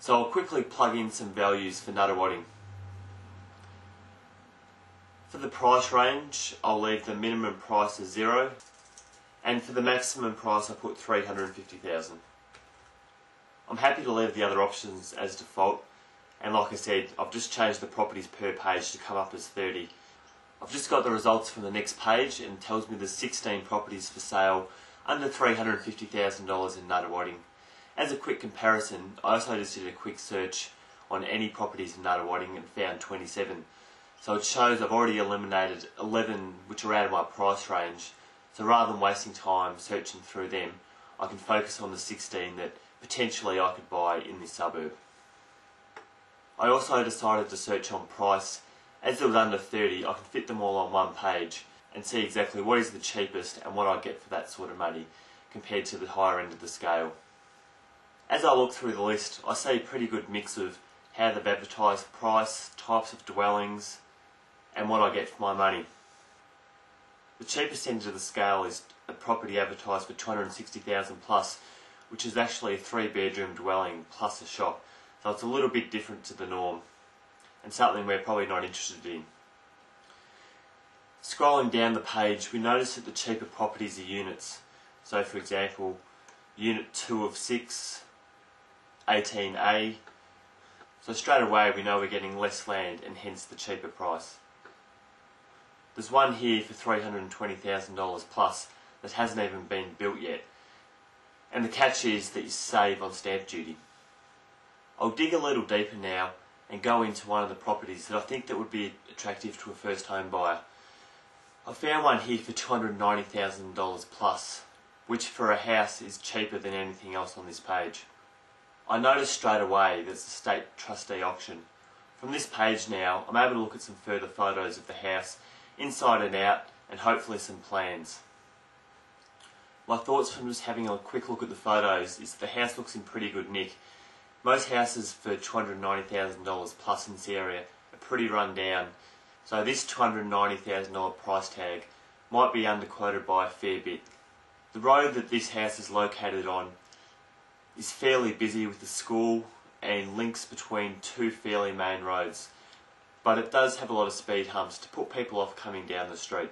So I'll quickly plug in some values for Nunawading. For the price range, I'll leave the minimum price as 0, and for the maximum price I put 350,000. I'm happy to leave the other options as default, and like I said, I've just changed the properties per page to come up as 30. I've just got the results from the next page and it tells me there's 16 properties for sale under $350,000 in Nunawading. As a quick comparison, I also just did a quick search on any properties in Nunawading and found 27. So it shows I've already eliminated 11 which are out of my price range. So rather than wasting time searching through them, I can focus on the 16 that potentially I could buy in this suburb. I also decided to search on price. As it was under 30, I can fit them all on one page and see exactly what is the cheapest and what I get for that sort of money compared to the higher end of the scale. As I look through the list, I see a pretty good mix of how they've advertised price, types of dwellings, and what I get for my money. The cheapest end of the scale is a property advertised for $260,000 plus, which is actually a 3-bedroom dwelling plus a shop, so it's a little bit different to the norm, and something we're probably not interested in. Scrolling down the page, we notice that the cheaper properties are units. So for example, unit 2 of 6, 18A. So straight away we know we're getting less land and hence the cheaper price. There's one here for $320,000 plus that hasn't even been built yet. And the catch is that you save on stamp duty. I'll dig a little deeper now and go into one of the properties that I think that would be attractive to a first home buyer. I found one here for $290,000 plus, which for a house is cheaper than anything else on this page. I noticed straight away there's a state trustee auction. From this page now, I'm able to look at some further photos of the house, inside and out, and hopefully some plans. My thoughts from just having a quick look at the photos is that the house looks in pretty good nick. Most houses for $290,000 plus in this area are pretty run down, so this $290,000 price tag might be underquoted by a fair bit. The road that this house is located on is fairly busy with the school and links between two fairly main roads, but it does have a lot of speed humps to put people off coming down the street.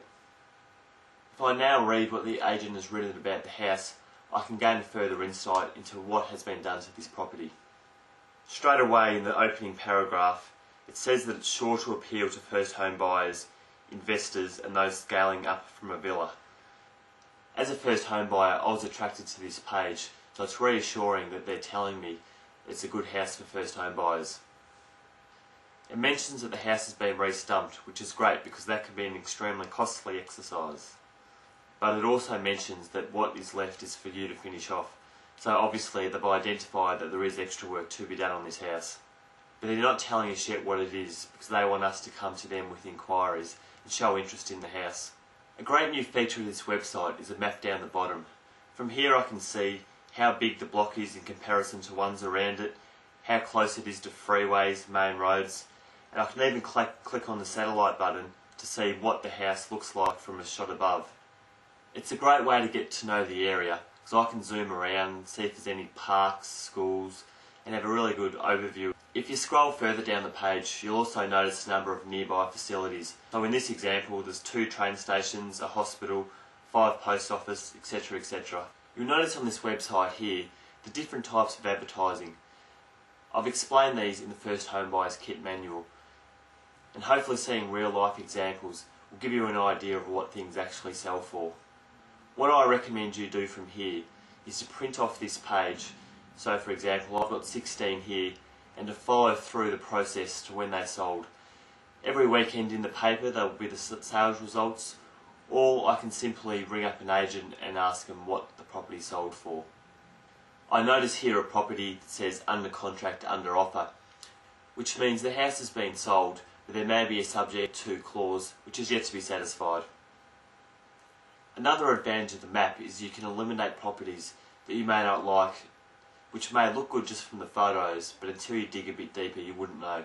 If I now read what the agent has written about the house, I can gain further insight into what has been done to this property. Straight away in the opening paragraph, it says that it's sure to appeal to first home buyers, investors and those scaling up from a villa. As a first home buyer, I was attracted to this page, so it's reassuring that they're telling me it's a good house for first home buyers. It mentions that the house has been re-stumped, which is great because that can be an extremely costly exercise. But it also mentions that what is left is for you to finish off. So obviously they've identified that there is extra work to be done on this house. But they're not telling us yet what it is because they want us to come to them with inquiries and show interest in the house. A great new feature of this website is a map down the bottom. From here I can see how big the block is in comparison to ones around it, how close it is to freeways, main roads, and I can even click on the satellite button to see what the house looks like from a shot above. It's a great way to get to know the area, so I can zoom around, see if there's any parks, schools, and have a really good overview. If you scroll further down the page, you'll also notice a number of nearby facilities. So in this example, there's 2 train stations, a hospital, 5 post office, etc, etc. You'll notice on this website here the different types of advertising. I've explained these in the First Home Buyers Kit manual, and hopefully seeing real life examples will give you an idea of what things actually sell for. What I recommend you do from here is to print off this page. So for example, I've got 16 here, and to follow through the process to when they sold. Every weekend in the paper there will be the sales results, or I can simply ring up an agent and ask them what the property sold for. I notice here a property that says under contract, under offer, which means the house has been sold, but there may be a subject to clause which is yet to be satisfied. Another advantage of the map is you can eliminate properties that you may not like, which may look good just from the photos, but until you dig a bit deeper you wouldn't know.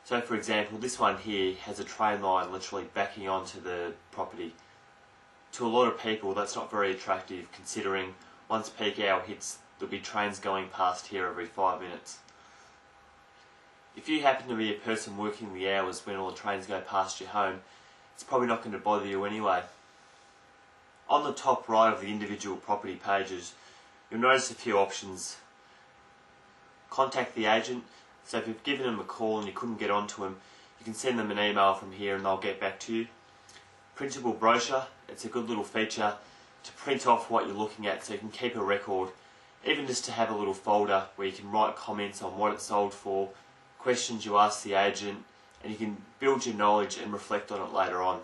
So for example, this one here has a train line literally backing onto the property. To a lot of people that's not very attractive, considering once peak hour hits there'll be trains going past here every 5 minutes. If you happen to be a person working the hours when all the trains go past your home, it's probably not going to bother you anyway. On the top right of the individual property pages, you'll notice a few options. Contact the agent. So if you've given them a call and you couldn't get onto them, you can send them an email from here and they'll get back to you. Printable brochure. It's a good little feature to print off what you're looking at so you can keep a record, even just to have a little folder where you can write comments on what it's sold for, questions you ask the agent, and you can build your knowledge and reflect on it later on.